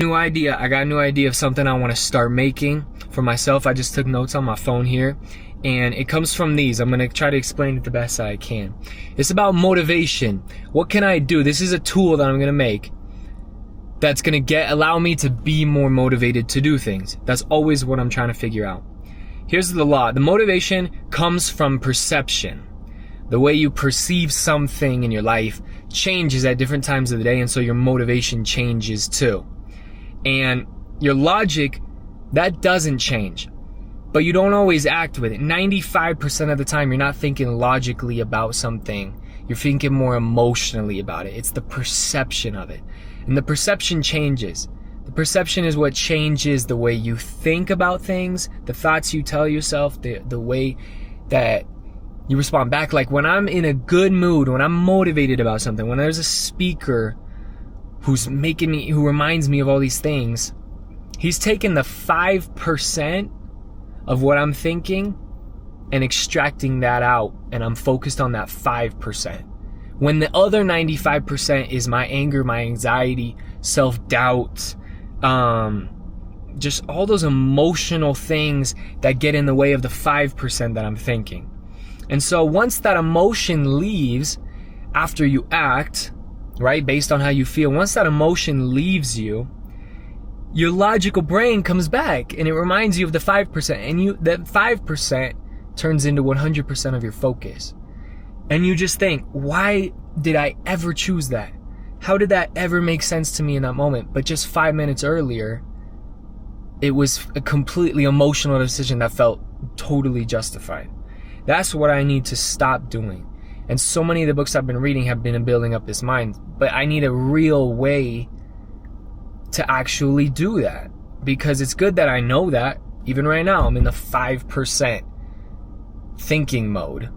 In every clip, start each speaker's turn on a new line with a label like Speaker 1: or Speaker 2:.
Speaker 1: New idea. I got a new idea of something I want to start making for myself. I just took notes on my phone here, and it comes from these. I'm going to try to explain it the best I can. It's about motivation. What can I do? This is a tool that I'm going to make that's going to allow me to be more motivated to do things. That's always what I'm trying to figure out. Here's the law. The motivation comes from perception. The way you perceive something in your life changes at different times of the day, and so your motivation changes too. And your logic, that doesn't change, but you don't always act with it. 95% of the time, you're not thinking logically about something. You're thinking more emotionally about it. It's the perception of it. And the perception changes. The perception is what changes the way you think about things, the thoughts you tell yourself, the way that you respond back. Like when I'm in a good mood, when I'm motivated about something, when there's a speaker who reminds me of all these things, he's taken the 5% of what I'm thinking and extracting that out, and I'm focused on that 5%. When the other 95% is my anger, my anxiety, self-doubt, just all those emotional things that get in the way of the 5% that I'm thinking. And so once that emotion leaves after you act, right, based on how you feel, once that emotion leaves you, your logical brain comes back and it reminds you of the 5%, and that 5% turns into 100% of your focus. And you just think, why did I ever choose that? How did that ever make sense to me in that moment? But just 5 minutes earlier, it was a completely emotional decision that felt totally justified. That's what I need to stop doing. And so many of the books I've been reading have been in building up this mind. But I need a real way to actually do that. Because it's good that I know that. Even right now, I'm in the 5% thinking mode.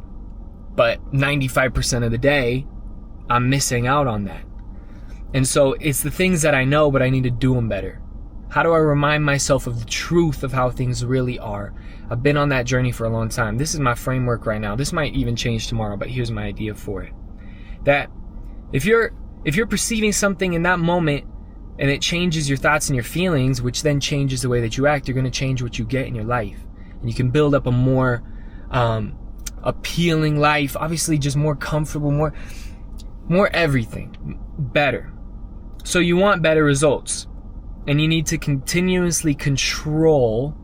Speaker 1: But 95% of the day, I'm missing out on that. And so it's the things that I know, but I need to do them better. How do I remind myself of the truth of how things really are? I've been on that journey for a long time. This is my framework right now. This might even change tomorrow, but here's my idea for it. That if you're perceiving something in that moment and it changes your thoughts and your feelings, which then changes the way that you act, you're going to change what you get in your life. And you can build up a more appealing life, obviously just more comfortable, more everything, better. So you want better results. And you need to continuously control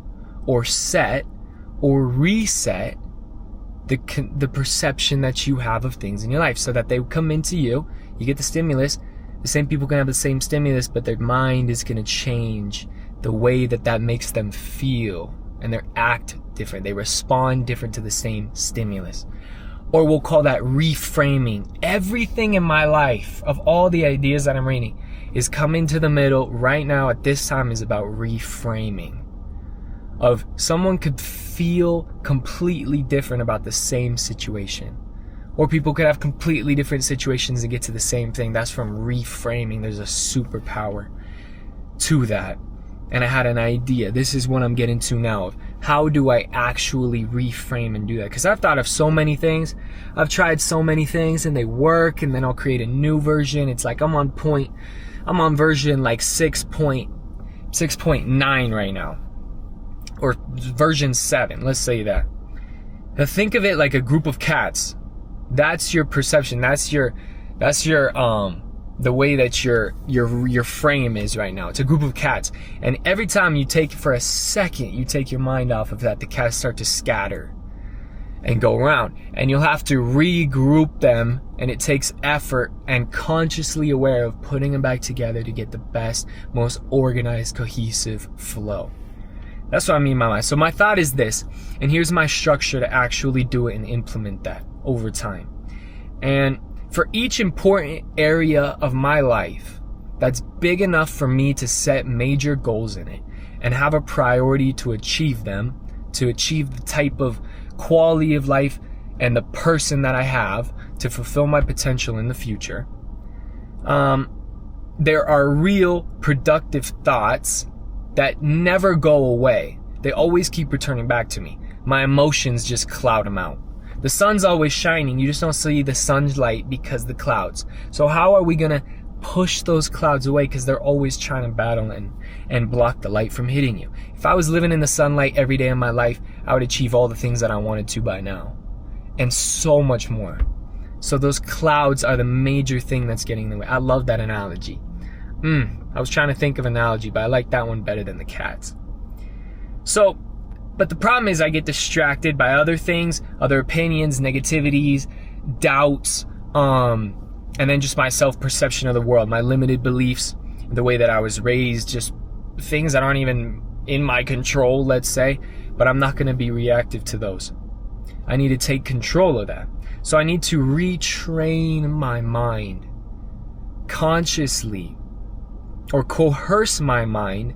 Speaker 1: or set or reset the perception that you have of things in your life, so that they come into you. You get the stimulus. The same people can have the same stimulus, but their mind is going to change the way that makes them feel, and they act different. They respond different to the same stimulus. Or we'll call that reframing. Everything in my life, of all the ideas that I'm reading, is coming to the middle right now at this time is about reframing. Of someone could feel completely different about the same situation. Or people could have completely different situations and get to the same thing. That's from reframing. There's a superpower to that. And I had an idea. This is what I'm getting to now. Of how do I actually reframe and do that? Because I've thought of so many things. I've tried so many things and they work, and then I'll create a new version. It's like I'm on version like 6.9 right now. Or version 7, let's say that. Now think of it like a group of cats. That's your perception. That's your the way that your frame is right now. It's a group of cats. And every time you take your mind off of that, the cats start to scatter and go around. And you'll have to regroup them, and it takes effort and consciously aware of putting them back together to get the best, most organized, cohesive flow. That's what I mean by my. So my thought is this, and here's my structure to actually do it and implement that over time. And for each important area of my life that's big enough for me to set major goals in it and have a priority to achieve them, to achieve the type of quality of life and the person that I have to fulfill my potential in the future, there are real productive thoughts that never go away. They always keep returning back to me. My emotions just cloud them out. The sun's always shining. You just don't see the sunlight because the clouds. So how are we going to push those clouds away because they're always trying to battle and block the light from hitting you. If I was living in the sunlight every day of my life, I would achieve all the things that I wanted to by now, and so much more. So those clouds are the major thing that's getting in the way. I love that analogy. I was trying to think of an analogy, but I like that one better than the cats. So, but the problem is I get distracted by other things, other opinions, negativities, doubts, and then just my self-perception of the world, my limited beliefs, the way that I was raised, just things that aren't even in my control, let's say, but I'm not going to be reactive to those. I need to take control of that. So I need to retrain my mind consciously, or coerce my mind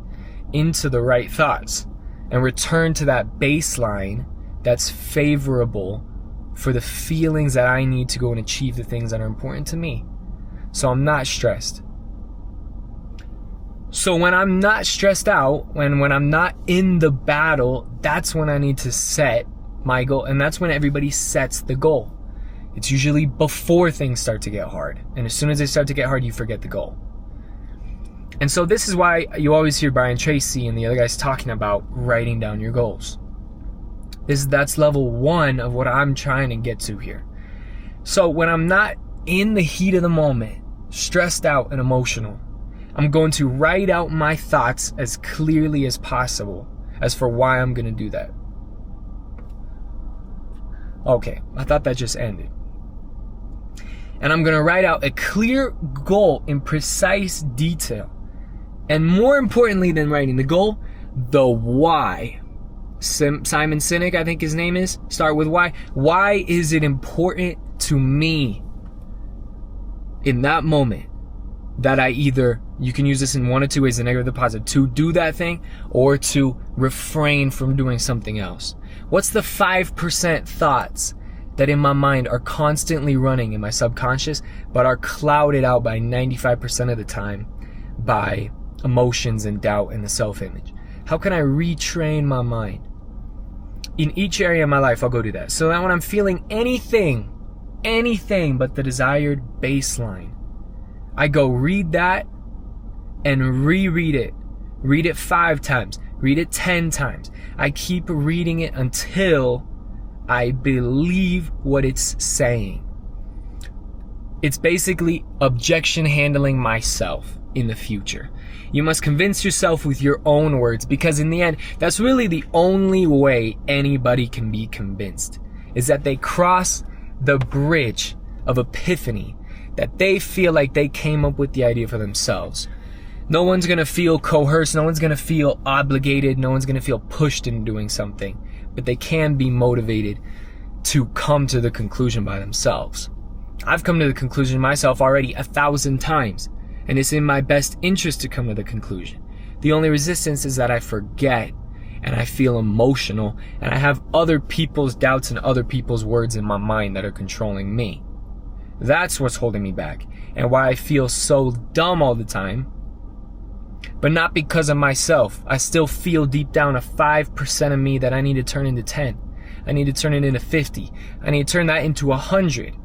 Speaker 1: into the right thoughts and return to that baseline that's favorable for the feelings that I need to go and achieve the things that are important to me. So I'm not stressed. So when I'm not stressed out, when I'm not in the battle, that's when I need to set my goal. And that's when everybody sets the goal. It's usually before things start to get hard. And as soon as they start to get hard, you forget the goal. And so this is why you always hear Brian Tracy and the other guys talking about writing down your goals. That's level 1 of what I'm trying to get to here. So when I'm not in the heat of the moment, stressed out and emotional, I'm going to write out my thoughts as clearly as possible as for why I'm going to do that. Okay, I thought that just ended. And I'm going to write out a clear goal in precise detail. And more importantly than writing the goal, the why. Simon Sinek, I think his name is. Start with why. Why is it important to me in that moment that I either, you can use this in one of two ways, the negative or the positive, to do that thing or to refrain from doing something else? What's the 5% thoughts that in my mind are constantly running in my subconscious, but are clouded out by 95% of the time by emotions and doubt and the self-image? How can I retrain my mind? In each area of my life, I'll go do that. So that when I'm feeling anything but the desired baseline, I go read that and reread it. Read it 5 times. Read it 10 times. I keep reading it until I believe what it's saying. It's basically objection handling myself in the future. You must convince yourself with your own words, because in the end, that's really the only way anybody can be convinced, is that they cross the bridge of epiphany, that they feel like they came up with the idea for themselves. No one's going to feel coerced, no one's going to feel obligated, no one's going to feel pushed into doing something, but they can be motivated to come to the conclusion by themselves. I've come to the conclusion myself already 1,000 times, and it's in my best interest to come to the conclusion. The only resistance is that I forget, and I feel emotional, and I have other people's doubts and other people's words in my mind that are controlling me. That's what's holding me back, and why I feel so dumb all the time. But not because of myself. I still feel deep down a 5% of me that I need to turn into 10. I need to turn it into 50. I need to turn that into 100.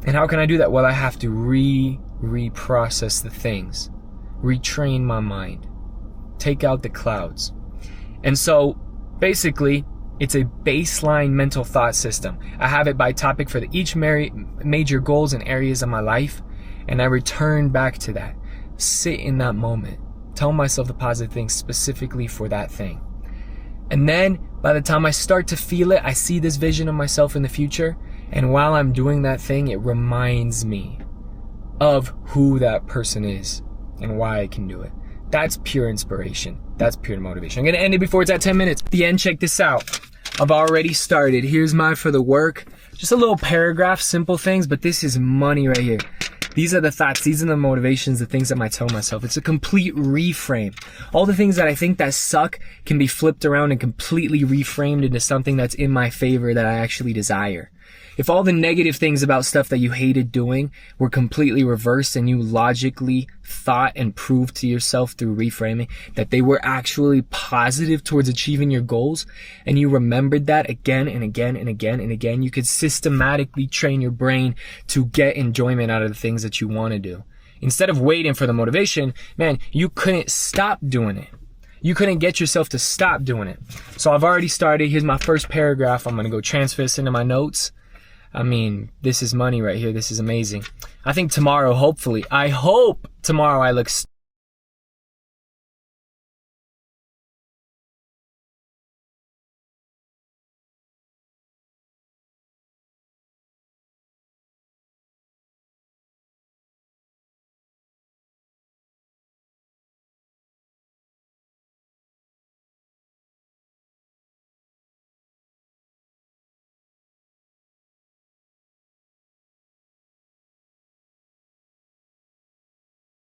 Speaker 1: And how can I do that? Well, I have to reprocess the things. Retrain my mind. Take out the clouds. And so, basically, it's a baseline mental thought system. I have it by topic for each major goals and areas of my life, and I return back to that. Sit in that moment. Tell myself the positive things specifically for that thing. And then, by the time I start to feel it, I see this vision of myself in the future, and while I'm doing that thing, it reminds me of who that person is and why I can do it. That's pure inspiration. That's pure motivation. I'm going to end it before it's at 10 minutes. At the end, check this out. I've already started. Here's my for the work. Just a little paragraph, simple things, but this is money right here. These are the thoughts, these are the motivations, the things that I might tell myself. It's a complete reframe. All the things that I think that suck can be flipped around and completely reframed into something that's in my favor that I actually desire. If all the negative things about stuff that you hated doing were completely reversed and you logically thought and proved to yourself through reframing that they were actually positive towards achieving your goals, and you remembered that again and again and again and again, you could systematically train your brain to get enjoyment out of the things that you want to do. Instead of waiting for the motivation, man, you couldn't stop doing it. You couldn't get yourself to stop doing it. So I've already started. Here's my first paragraph. I'm going to go transfer this into my notes. I mean, this is money right here. This is amazing. I think tomorrow, hopefully, I hope tomorrow I look